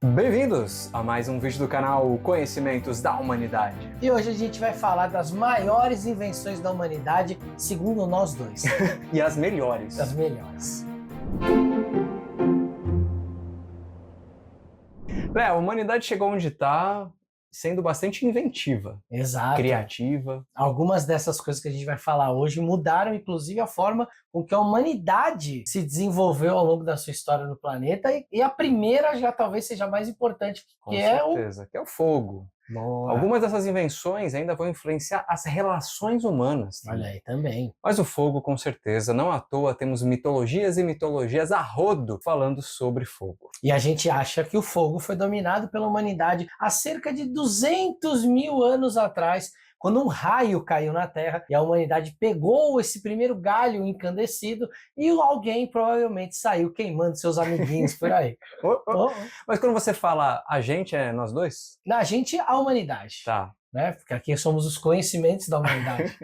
Bem-vindos a mais um vídeo do canal Conhecimentos da Humanidade. E hoje a gente vai falar das maiores invenções da humanidade, segundo nós dois. E as melhores. Das melhores. A humanidade chegou onde está sendo bastante inventiva, Exato. criativa. Algumas dessas coisas que a gente vai falar hoje mudaram, inclusive, a forma com que a humanidade se desenvolveu ao longo da sua história no planeta. E a primeira já talvez seja a mais importante, Com que certeza, que é o fogo. Boa. Algumas dessas invenções ainda vão influenciar as relações humanas. Olha aí, também. Mas o fogo, com certeza, não à toa temos mitologias e mitologias a rodo falando sobre fogo. E a gente acha que o fogo foi dominado pela humanidade há cerca de 200 mil anos atrás, quando um raio caiu na Terra e a humanidade pegou esse primeiro galho incandescido e alguém provavelmente saiu queimando seus amiguinhos por aí. Mas quando você fala a gente, é nós dois? Na gente, a humanidade. Tá. Né? Porque aqui somos os conhecimentos da humanidade.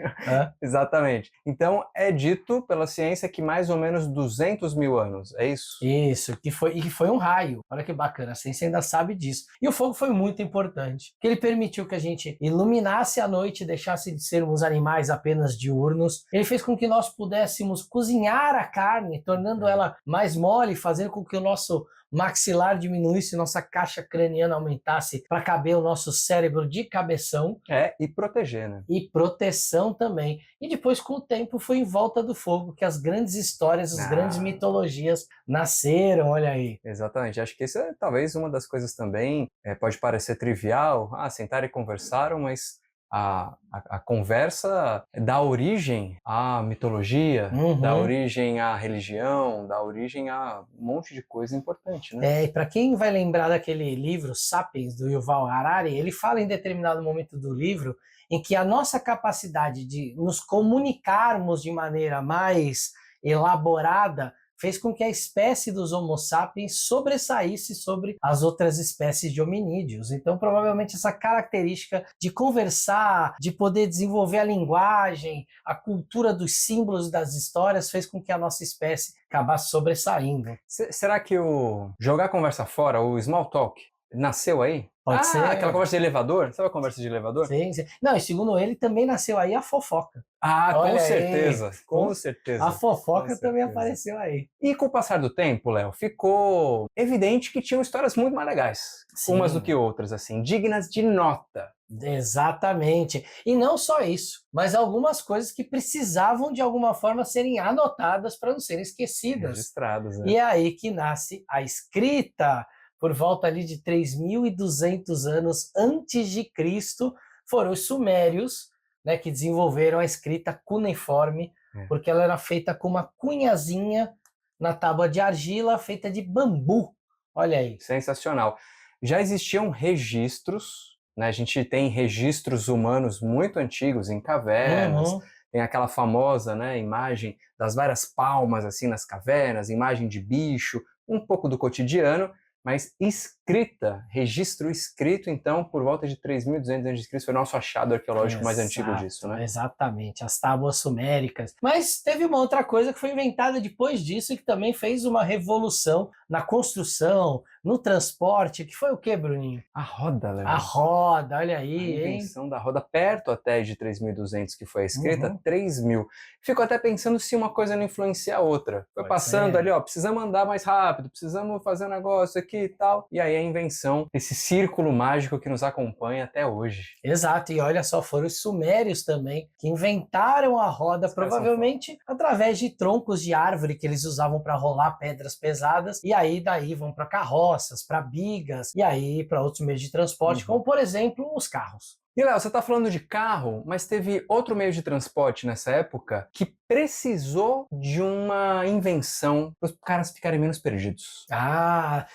Exatamente. Então é dito pela ciência que mais ou menos 200 mil anos, é isso? Isso, que foi um raio. Olha que bacana, a ciência ainda sabe disso. E o fogo foi muito importante, porque ele permitiu que a gente iluminasse a noite, deixasse de sermos animais apenas diurnos. Ele fez com que nós pudéssemos cozinhar a carne, tornando ela mais mole, fazendo com que o nosso maxilar diminuísse, nossa caixa craniana aumentasse para caber o nosso cérebro de cabeção. E proteger, né? E proteção também. E depois, com o tempo, foi em volta do fogo que as grandes histórias, as grandes mitologias nasceram, olha aí. Exatamente. Acho que isso é talvez uma das coisas também, pode parecer trivial, sentaram e conversaram, mas a conversa dá origem à mitologia, dá origem à religião, dá origem a um monte de coisa importante, né? E para quem vai lembrar daquele livro Sapiens, do Yuval Harari, ele fala em determinado momento do livro em que a nossa capacidade de nos comunicarmos de maneira mais elaborada fez com que a espécie dos Homo sapiens sobressaísse sobre as outras espécies de hominídeos. Então, provavelmente, essa característica de conversar, de poder desenvolver a linguagem, a cultura dos símbolos e das histórias, fez com que a nossa espécie acabasse sobressaindo. Será que o jogar a conversa fora, o small talk, nasceu aí? Pode ser. Aquela conversa de elevador? Sabe a conversa de elevador? Sim, sim. Não, e segundo ele, também nasceu aí a fofoca. Com certeza, com certeza. A fofoca também apareceu aí. E com o passar do tempo, Léo, ficou evidente que tinham histórias muito mais legais. Sim. Umas do que outras, assim, dignas de nota. Exatamente. E não só isso, mas algumas coisas que precisavam de alguma forma serem anotadas para não serem esquecidas. Registradas, né? E é aí que nasce a escrita. Por volta ali de 3.200 anos antes de Cristo, foram os sumérios, né, que desenvolveram a escrita cuneiforme, porque ela era feita com uma cunhazinha na tábua de argila feita de bambu. Olha aí. Sensacional. Já existiam registros, né? A gente tem registros humanos muito antigos em cavernas, tem aquela famosa, né, imagem das várias palmas assim nas cavernas, imagem de bicho, um pouco do cotidiano. Mas escrita, registro escrito, então, por volta de 3.200 a.C., foi o nosso achado arqueológico mais antigo disso, né? Exatamente, as tábuas suméricas. Mas teve uma outra coisa que foi inventada depois disso e que também fez uma revolução na construção, no transporte, que foi o quê, Bruninho? A roda, Léo. A roda, olha aí, a invenção da roda, perto até de 3.200 que foi a escrita, 3.000. Fico até pensando se uma coisa não influencia a outra. Foi passando ali, precisamos andar mais rápido, precisamos fazer um negócio aqui e tal. E aí a invenção, esse círculo mágico que nos acompanha até hoje. Exato, e olha só, foram os sumérios também que inventaram a roda, provavelmente através de troncos de árvore que eles usavam para rolar pedras pesadas, e aí daí vão para carroças, para bigas, e aí para outros meios de transporte, como por exemplo os carros. E Léo, você está falando de carro, mas teve outro meio de transporte nessa época que precisou de uma invenção para os caras ficarem menos perdidos.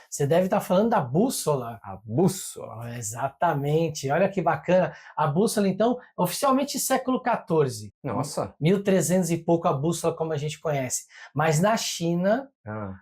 Você deve estar falando da bússola. A bússola. Exatamente, olha que bacana. A bússola, então, oficialmente século XIV. Nossa. 1300 e pouco a bússola como a gente conhece. Mas na China,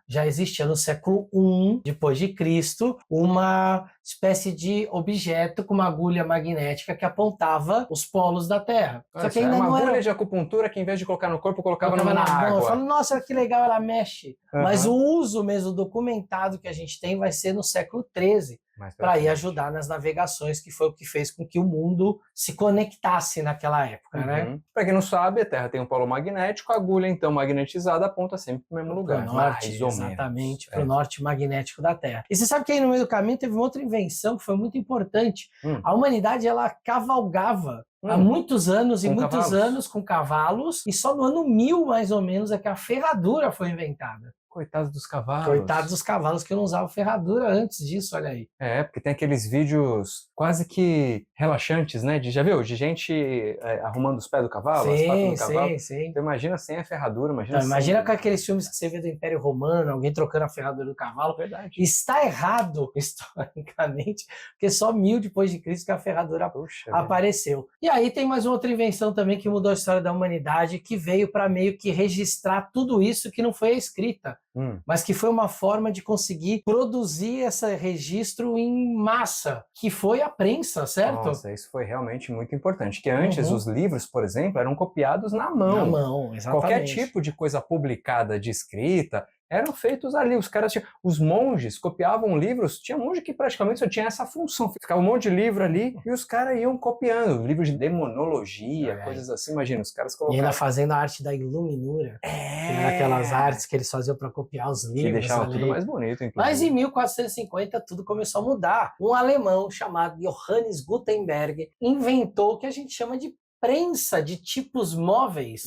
já existia no século I depois de Cristo uma espécie de objeto com uma agulha magnética magnética que apontava os polos da Terra. Só que Era ainda uma não agulha era... de acupuntura que, em vez de colocar no corpo, colocava colocava na na mão. Eu água. falo, nossa, que legal, ela mexe. Uhum. Mas o uso mesmo documentado que a gente tem vai ser no século XIII, para ir ajudar nas navegações, que foi o que fez com que o mundo se conectasse naquela época, né? Para quem não sabe, a Terra tem um polo magnético, a agulha, então, magnetizada, aponta sempre para o mesmo lugar. Pro norte, mais ou exatamente, menos. para o norte magnético da Terra. E você sabe que aí no meio do caminho teve uma outra invenção que foi muito importante. A humanidade, ela cavalgava há muitos anos e muitos anos com cavalos, e só no ano 1000, mais ou menos, é que a ferradura foi inventada. Coitados dos cavalos. Coitados dos cavalos que não usavam ferradura antes disso, olha aí. Porque tem aqueles vídeos quase que relaxantes, né? Já viu? De gente arrumando os pés do cavalo, as patas do cavalo. Sim. Então imagina sem a ferradura, Imagina com aqueles filmes que você vê do Império Romano, alguém trocando a ferradura do cavalo. Verdade. Está errado, historicamente, porque só 1000 depois de Cristo que a ferradura apareceu. E aí tem mais uma outra invenção também que mudou a história da humanidade, que veio para meio que registrar tudo isso que não foi escrita. Mas que foi uma forma de conseguir produzir esse registro em massa, que foi a prensa, certo? Nossa, isso foi realmente muito importante, que antes os livros, por exemplo, eram copiados na mão. Na mão, exatamente. Qualquer tipo de coisa publicada de escrita eram feitos ali. Os caras tinham, os monges copiavam livros, tinha monge que praticamente só tinha essa função. Ficava um monte de livro ali e os caras iam copiando. Livros de demonologia, coisas assim. Imagina, os caras colocavam... E ainda fazendo a arte da iluminura. Que era aquelas artes que eles faziam para copiar os livros. Que deixava ali. tudo mais bonito, inclusive. Mas em 1450 tudo começou a mudar. Um alemão chamado Johannes Gutenberg inventou o que a gente chama de prensa de tipos móveis.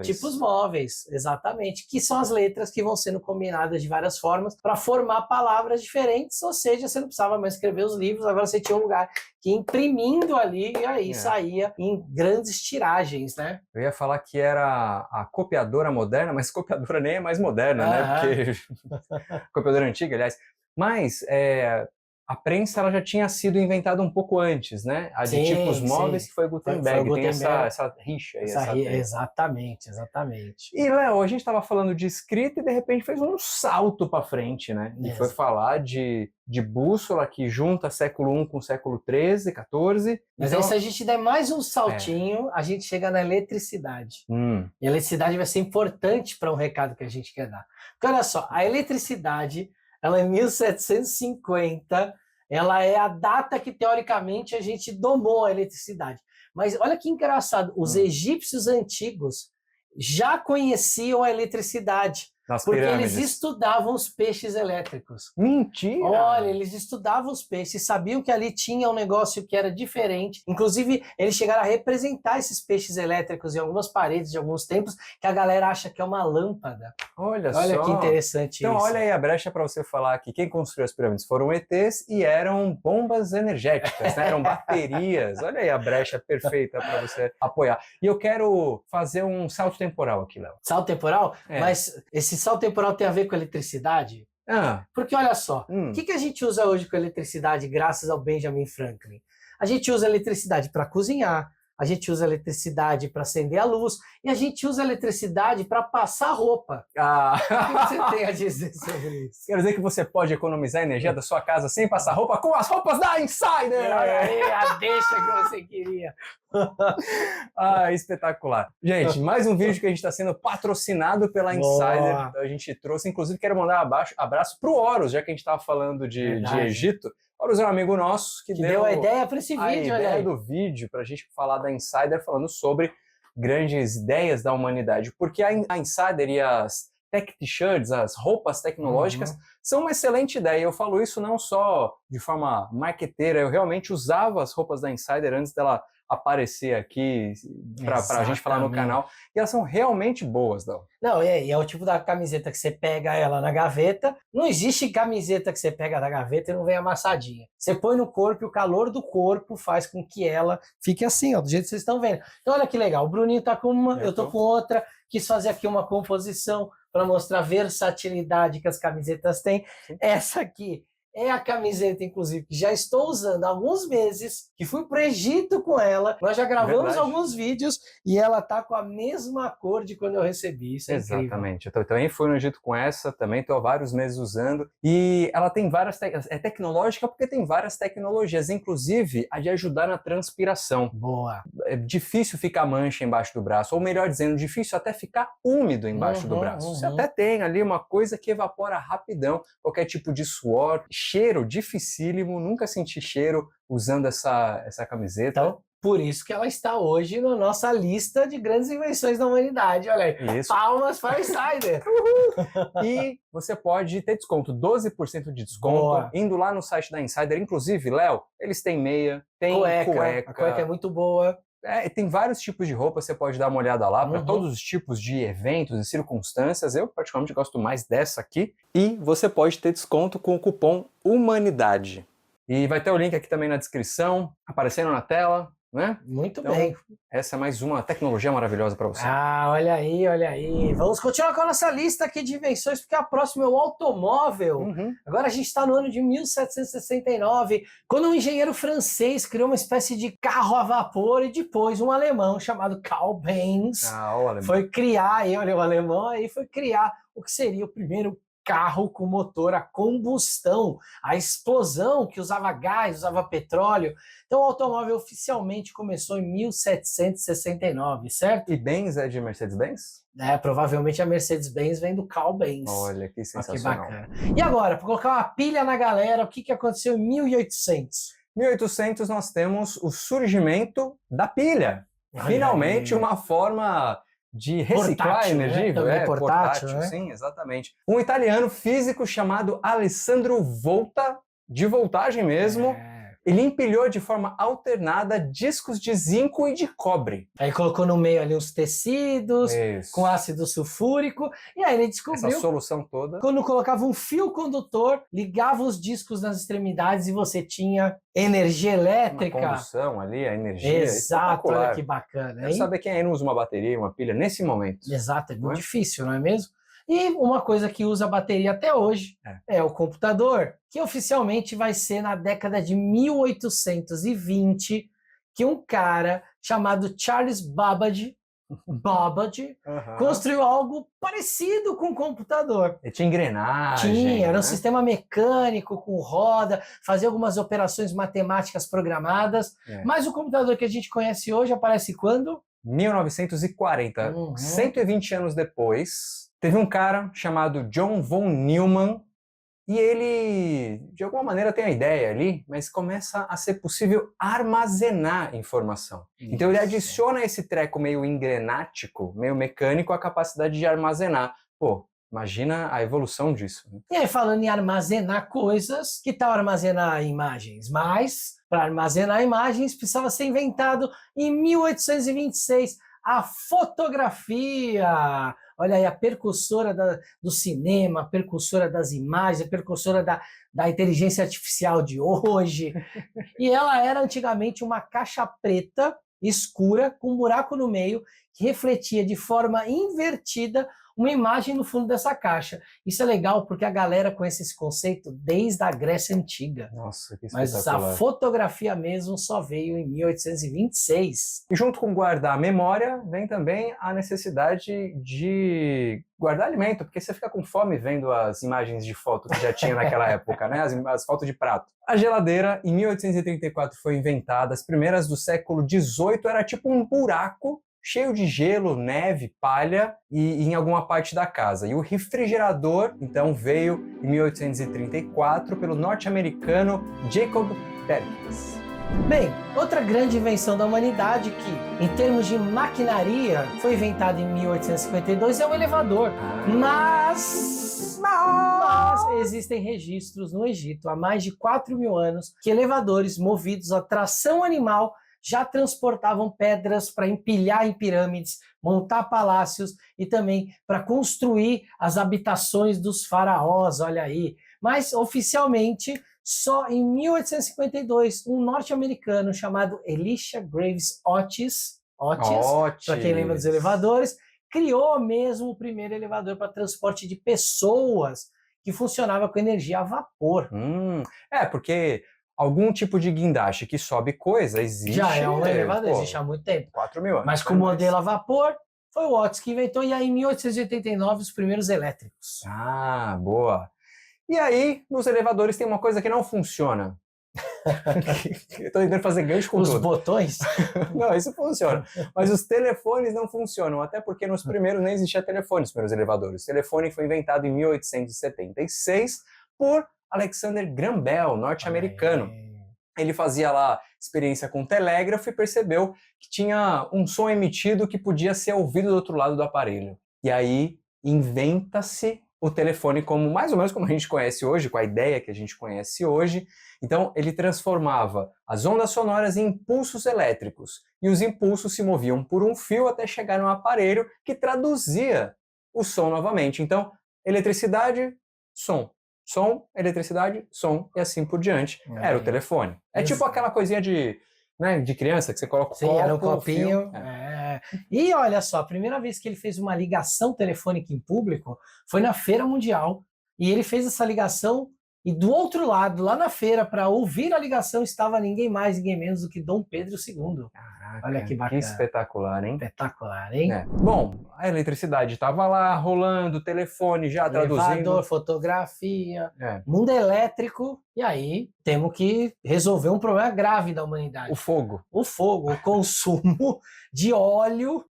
Tipos móveis, exatamente. Que são as letras que vão sendo combinadas de várias formas para formar palavras diferentes, ou seja, você não precisava mais escrever os livros, agora você tinha um lugar que imprimindo ali, e aí saía em grandes tiragens, né? Eu ia falar que era a copiadora moderna, mas copiadora nem é mais moderna, né? Porque... copiadora antiga, aliás. Mas... a prensa ela já tinha sido inventada um pouco antes, né? A de tipos móveis, que foi Gutenberg. Tem essa rixa aí. Exatamente. E, Léo, a gente estava falando de escrita e, de repente, fez um salto para frente, né? E foi falar de bússola, que junta século I com século XIII, XIV. Mas aí, se a gente der mais um saltinho, a gente chega na eletricidade. E a eletricidade vai ser importante para um recado que a gente quer dar. Porque, olha só, a eletricidade... ela é 1750, ela é a data que, teoricamente, a gente domou a eletricidade. Mas olha que engraçado, os egípcios antigos já conheciam a eletricidade, porque eles estudavam os peixes elétricos. Mentira! Olha, eles estudavam os peixes, sabiam que ali tinha um negócio que era diferente. Inclusive, eles chegaram a representar esses peixes elétricos em algumas paredes de alguns templos, que a galera acha que é uma lâmpada. Olha só! Olha que interessante isso. Então, olha aí a brecha para você falar que quem construiu as pirâmides foram ETs e eram bombas energéticas, né? Eram baterias. Olha aí a brecha perfeita para você apoiar. E eu quero fazer um salto temporal aqui, Léo. Salto temporal? Mas esse salto temporal tem a ver com eletricidade? Porque olha só, o que a gente usa hoje com eletricidade graças ao Benjamin Franklin? A gente usa eletricidade para cozinhar, a gente usa eletricidade para acender a luz e a gente usa eletricidade para passar roupa. O que você tem a dizer sobre isso? Quer dizer que você pode economizar a energia da sua casa sem passar roupa com as roupas da Insider! Olha aí, a deixa que você queria. Espetacular. Gente, mais um vídeo que a gente está sendo patrocinado pela Insider. Então a gente trouxe, inclusive quero mandar um abraço pro Horus, já que a gente estava falando de Egito. Horus é um amigo nosso que deu a ideia para esse vídeo. A ideia do vídeo para a gente falar da Insider, falando sobre grandes ideias da humanidade. Porque a Insider e as tech t-shirts, as roupas tecnológicas, são uma excelente ideia. Eu falo isso não só de forma marqueteira, eu realmente usava as roupas da Insider antes dela aparecer aqui para a gente falar no canal, e elas são realmente boas, não? Não, é o tipo da camiseta que você pega ela na gaveta. Não existe camiseta que você pega da gaveta e não vem amassadinha. Você põe no corpo e o calor do corpo faz com que ela fique assim, ó, do jeito que vocês estão vendo. Então olha que legal, o Bruninho tá com uma, eu tô com outra, quis fazer aqui uma composição para mostrar a versatilidade que as camisetas têm. Essa aqui é a camiseta, inclusive, que já estou usando há alguns meses, que fui para o Egito com ela. Nós já gravamos alguns vídeos e ela tá com a mesma cor de quando eu recebi. Isso é exatamente. Eu também fui no Egito com essa, também estou há vários meses usando. E ela tem várias... É tecnológica porque tem várias tecnologias, inclusive a de ajudar na transpiração. Boa. É difícil ficar mancha embaixo do braço, ou melhor dizendo, difícil até ficar úmido embaixo do braço. Você até tem ali uma coisa que evapora rapidão, qualquer tipo de suor. Cheiro dificílimo, nunca senti cheiro usando essa camiseta. Então, por isso que ela está hoje na nossa lista de grandes invenções da humanidade. Olha aí, isso. Palmas para Insider! E você pode ter desconto, 12% de desconto, boa, indo lá no site da Insider. Inclusive, Léo, eles têm meia, tem cueca. A cueca é muito boa. Tem vários tipos de roupa, você pode dar uma olhada lá para todos os tipos de eventos e circunstâncias. Eu particularmente gosto mais dessa aqui. E você pode ter desconto com o cupom HUMANIDADE. E vai ter o link aqui também na descrição, aparecendo na tela, né? Muito então, bem. Essa é mais uma tecnologia maravilhosa para você. Ah, olha aí, olha aí. Vamos continuar com a nossa lista aqui de invenções, porque a próxima é o automóvel. Agora a gente está no ano de 1769, quando um engenheiro francês criou uma espécie de carro a vapor e depois um alemão chamado Carl Benz foi criar, olha o alemão aí, foi criar o que seria o primeiro carro com motor a combustão, a explosão que usava gás, usava petróleo. Então o automóvel oficialmente começou em 1769, certo? E Benz é de Mercedes-Benz? Provavelmente a Mercedes-Benz vem do Carl Benz. Olha, que sensacional. Que bacana. E agora, para colocar uma pilha na galera, o que aconteceu em 1800? 1800 nós temos o surgimento da pilha. Finalmente uma forma de reciclar portátil, energia, né? Portátil, né? Sim, exatamente. Um italiano físico chamado Alessandro Volta, de voltagem mesmo, ele empilhou de forma alternada discos de zinco e de cobre. Aí colocou no meio ali os tecidos, com ácido sulfúrico, e aí ele descobriu... Essa solução toda. Quando colocava um fio condutor, ligava os discos nas extremidades e você tinha energia elétrica. Uma condução ali, a energia. Exato, olha que bacana. Quero saber quem aí não usa uma bateria, uma pilha nesse momento. Exato, é muito difícil, não é mesmo? E uma coisa que usa bateria até hoje é o computador, que oficialmente vai ser na década de 1820 que um cara chamado Charles Babbage construiu algo parecido com um computador. Ele tinha engrenagem. Tinha, era um sistema mecânico com roda, fazia algumas operações matemáticas programadas, mas o computador que a gente conhece hoje aparece quando? 1940, 120 anos depois, teve um cara chamado John von Neumann e ele, de alguma maneira, tem a ideia ali, mas começa a ser possível armazenar informação. Isso. Então ele adiciona esse treco meio engrenático, meio mecânico, a capacidade de armazenar. Pô, imagina a evolução disso. Né? E aí, falando em armazenar coisas, que tal armazenar imagens? Mas, para armazenar imagens, precisava ser inventado em 1826 a fotografia. Olha aí, a percussora do cinema, a percussora das imagens, a percussora da inteligência artificial de hoje. E ela era antigamente uma caixa preta, escura, com um buraco no meio, que refletia de forma invertida uma imagem no fundo dessa caixa. Isso é legal porque a galera conhece esse conceito desde a Grécia Antiga. Nossa, que espetacular. Mas a fotografia mesmo só veio em 1826. E junto com guardar a memória, vem também a necessidade de guardar alimento, porque você fica com fome vendo as imagens de foto que já tinha naquela época, né? As fotos de prato. A geladeira, em 1834, foi inventada. As primeiras do século XVIII era tipo um buraco cheio de gelo, neve, palha e em alguma parte da casa. E o refrigerador, então, veio em 1834 pelo norte-americano Jacob Perkins. Bem, outra grande invenção da humanidade que, em termos de maquinaria, foi inventada em 1852 é o elevador. Mas existem registros no Egito há mais de 4.000 anos que elevadores movidos a tração animal já transportavam pedras para empilhar em pirâmides, montar palácios e também para construir as habitações dos faraós, olha aí. Mas, oficialmente, só em 1852, um norte-americano chamado Elisha Graves Otis, para quem lembra dos elevadores, criou mesmo o primeiro elevador para transporte de pessoas, que funcionava com energia a vapor. Porque algum tipo de guindaste que sobe coisa existe. Já é um elevador, existe há muito tempo. 4 mil anos. Mas com o modelo a vapor, foi o Watts que inventou, e aí em 1889 os primeiros elétricos. Ah, boa. E aí, nos elevadores tem uma coisa que não funciona. Eu tô tentando fazer gancho com os tudo. botões? Não, isso funciona. Mas os telefones não funcionam, até porque nos primeiros nem existia telefone nos primeiros elevadores. O telefone foi inventado em 1876 por Alexander Graham Bell, norte-americano. Ele fazia lá experiência com telégrafo e percebeu que tinha um som emitido que podia ser ouvido do outro lado do aparelho. E aí inventa-se o telefone como mais ou menos como a gente conhece hoje, com a ideia que a gente conhece hoje. Então ele transformava as ondas sonoras em impulsos elétricos e os impulsos se moviam por um fio até chegar no aparelho que traduzia o som novamente. Então, eletricidade, som. Som, eletricidade, som e assim por diante. Era o telefone. É tipo aquela coisinha de criança que você coloca o copo, era um copinho. E olha só, a primeira vez que ele fez uma ligação telefônica em público foi na Feira Mundial. E ele fez essa ligação e do outro lado, lá na feira, para ouvir a ligação, estava ninguém mais, ninguém menos do que Dom Pedro II. Caraca, olha que bacana. Que espetacular, hein? Espetacular, hein? Bom, a eletricidade estava lá, rolando, o telefone já traduzindo. Elevador, fotografia, mundo elétrico. E aí, temos que resolver um problema grave da humanidade. O fogo. O fogo, o consumo de óleo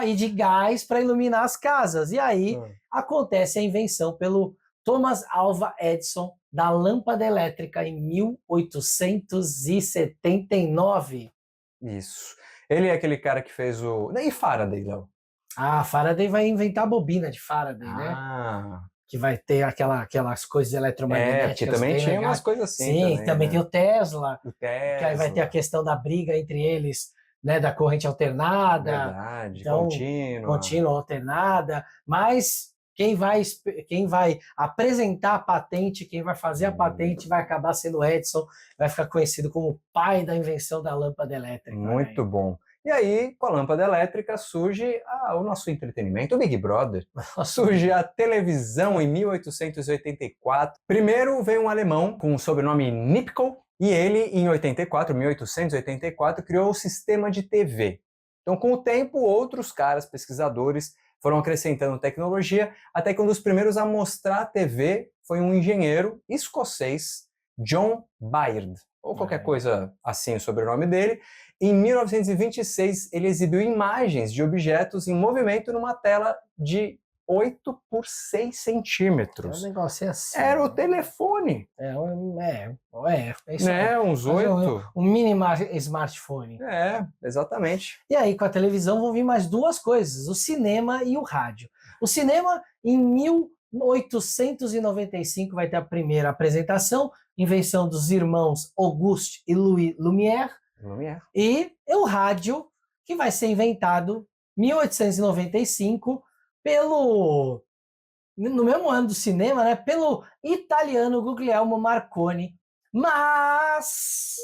e de gás para iluminar as casas. E aí, acontece a invenção pelo Thomas Alva Edison da lâmpada elétrica em 1879. Isso. Ele é aquele cara que fez o... E Faraday, Léo? Faraday vai inventar a bobina de Faraday, né? Que vai ter aquelas coisas eletromagnéticas. Que também tinha umas coisas assim. Sim, também tem o Tesla. Que aí vai ter a Tesla. questão da briga entre eles, né? Da corrente alternada. Verdade, então, contínua, alternada. Mas quem vai apresentar a patente, quem vai fazer a patente vai acabar sendo o Edison, vai ficar conhecido como o pai da invenção da lâmpada elétrica. Muito bom. E aí, com a lâmpada elétrica, surge o nosso entretenimento, o Big Brother. Surge a televisão em 1884. Primeiro vem um alemão com o sobrenome Nipkow, e ele, em 1884, criou o sistema de TV. Então, com o tempo, outros caras, pesquisadores, foram acrescentando tecnologia, até que um dos primeiros a mostrar a TV foi um engenheiro escocês, John Baird, ou qualquer coisa assim o sobrenome dele. Em 1926, ele exibiu imagens de objetos em movimento numa tela de 8 por 6 centímetros. É um negócio assim. Era o telefone. É isso aí. Uns 8. Um mini smartphone. Exatamente. E aí, com a televisão, vão vir mais duas coisas, o cinema e o rádio. O cinema, em 1895, vai ter a primeira apresentação, invenção dos irmãos Auguste e Louis Lumière. E o rádio, que vai ser inventado em 1895 no mesmo ano do cinema, né, pelo italiano Guglielmo Marconi. Mas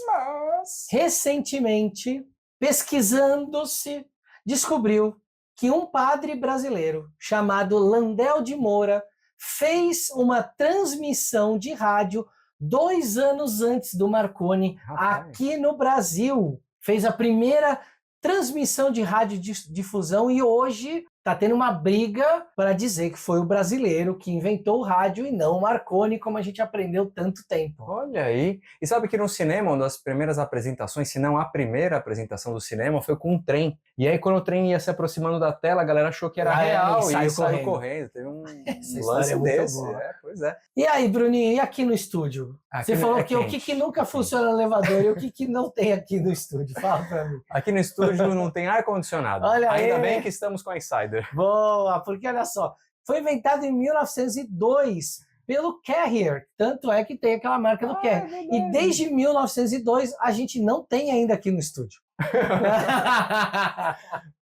recentemente, pesquisando-se, descobriu que um padre brasileiro chamado Landel de Moura fez uma transmissão de rádio 2 anos antes do Marconi, aqui no Brasil. Fez a primeira transmissão de radiodifusão e hoje está tendo uma briga para dizer que foi o brasileiro que inventou o rádio e não o Marconi, como a gente aprendeu tanto tempo. Olha aí. E sabe que no cinema, uma das primeiras apresentações, se não a primeira apresentação do cinema, foi com um trem. E aí, quando o trem ia se aproximando da tela, a galera achou que era real e saiu correndo. Teve um lance desse. Pois é. E aí, Bruninho, e aqui no estúdio? Você falou que o que nunca funciona no elevador e o que não tem aqui no estúdio? Fala pra mim. Aqui no estúdio não tem ar-condicionado. Ainda bem que estamos com a Insider. Boa, porque olha só, foi inventado em 1902 pelo Carrier, tanto é que tem aquela marca do Carrier. E desde 1902 a gente não tem ainda aqui no estúdio.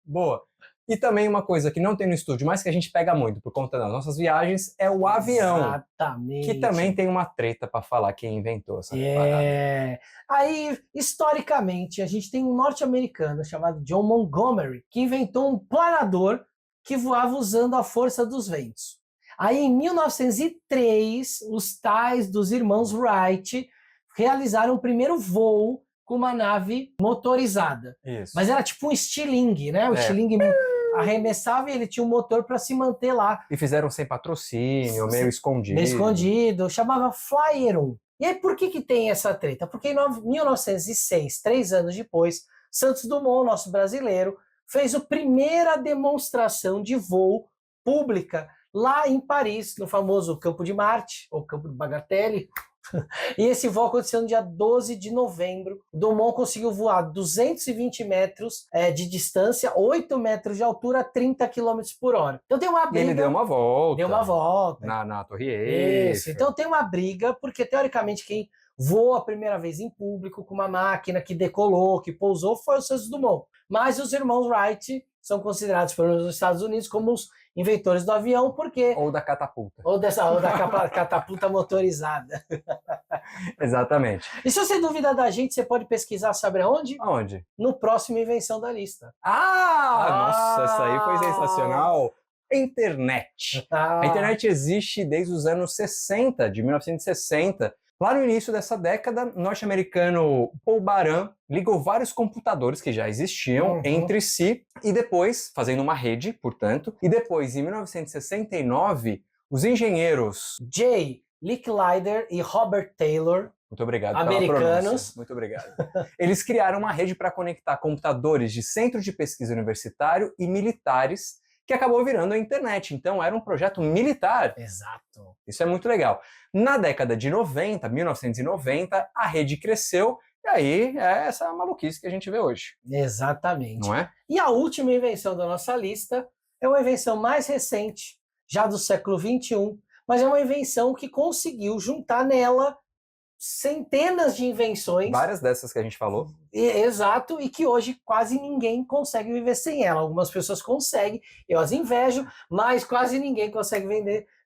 Boa. E também uma coisa que não tem no estúdio, mas que a gente pega muito por conta das nossas viagens, é o avião. Exatamente. Que também tem uma treta para falar quem inventou essa parada. Aí, historicamente, a gente tem um norte-americano chamado John Montgomery, que inventou um planador que voava usando a força dos ventos. Aí, em 1903, os tais dos irmãos Wright realizaram o primeiro voo com uma nave motorizada. Isso. Mas era tipo um estilingue, né? O estilingue arremessava e ele tinha um motor para se manter lá. E fizeram sem patrocínio, meio escondido. Meio escondido, chamava Flyer 1. E aí, por que tem essa treta? Porque em 1906, 3 anos depois, Santos Dumont, nosso brasileiro, fez a primeira demonstração de voo pública lá em Paris, no famoso Campo de Marte, ou Campo de Bagatelle. E esse voo aconteceu no dia 12 de novembro. O Dumont conseguiu voar 220 metros de distância, 8 metros de altura, 30 km por hora. Então tem uma briga. E ele deu uma volta. Deu uma volta. Na Torre Eiffel. Isso. Então tem uma briga, porque teoricamente quem voou a primeira vez em público com uma máquina que decolou, que pousou, foi o Santos Dumont. Mas os irmãos Wright são considerados, pelo menos nos Estados Unidos, como os inventores do avião, porque... Ou da catapulta. Ou da catapulta motorizada. Exatamente. E se você duvida da gente, você pode pesquisar, sabe aonde? Aonde? No próximo Invenção da Lista. Nossa, essa aí foi sensacional. Internet. A internet existe desde os anos 60, de 1960. Lá no início dessa década, o norte-americano Paul Baran ligou vários computadores que já existiam entre si e depois, fazendo uma rede, portanto, e depois, em 1969, os engenheiros J. Licklider e Robert Taylor, muito obrigado americanos, pela pronúncia. Muito obrigado. Eles criaram uma rede para conectar computadores de centro de pesquisa universitário e militares, que acabou virando a internet. Então, era um projeto militar. Exato. Isso é muito legal. Na década de 90, 1990, a rede cresceu e aí é essa maluquice que a gente vê hoje. Exatamente. Não é? E a última invenção da nossa lista é uma invenção mais recente, já do século XXI, mas é uma invenção que conseguiu juntar nela centenas de invenções. Várias dessas que a gente falou. Exato, e que hoje quase ninguém consegue viver sem ela. Algumas pessoas conseguem, eu as invejo, mas quase ninguém consegue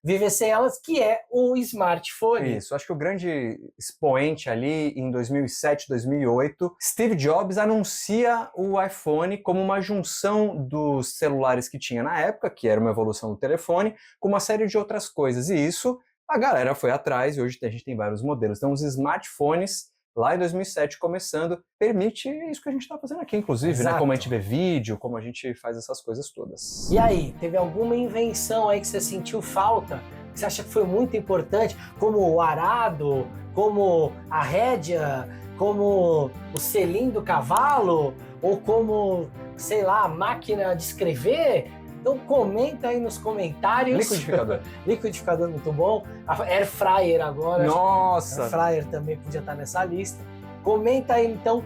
viver sem elas, que é o smartphone. Isso, acho que o grande expoente ali em 2007, 2008, Steve Jobs anuncia o iPhone como uma junção dos celulares que tinha na época, que era uma evolução do telefone, com uma série de outras coisas, e isso a galera foi atrás e hoje a gente tem vários modelos. Então, os smartphones, lá em 2007, começando, permite isso que a gente está fazendo aqui, inclusive, né? Como a gente vê vídeo, como a gente faz essas coisas todas. E aí, teve alguma invenção aí que você sentiu falta, que você acha que foi muito importante, como o arado, como a rédea, como o selim do cavalo, ou como, sei lá, a máquina de escrever? Então comenta aí nos comentários. Liquidificador. Liquidificador muito bom. A Air Fryer agora. Nossa! Air Fryer também podia estar nessa lista. Comenta aí então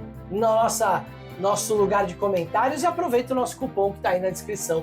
nosso lugar de comentários e aproveita o nosso cupom que está aí na descrição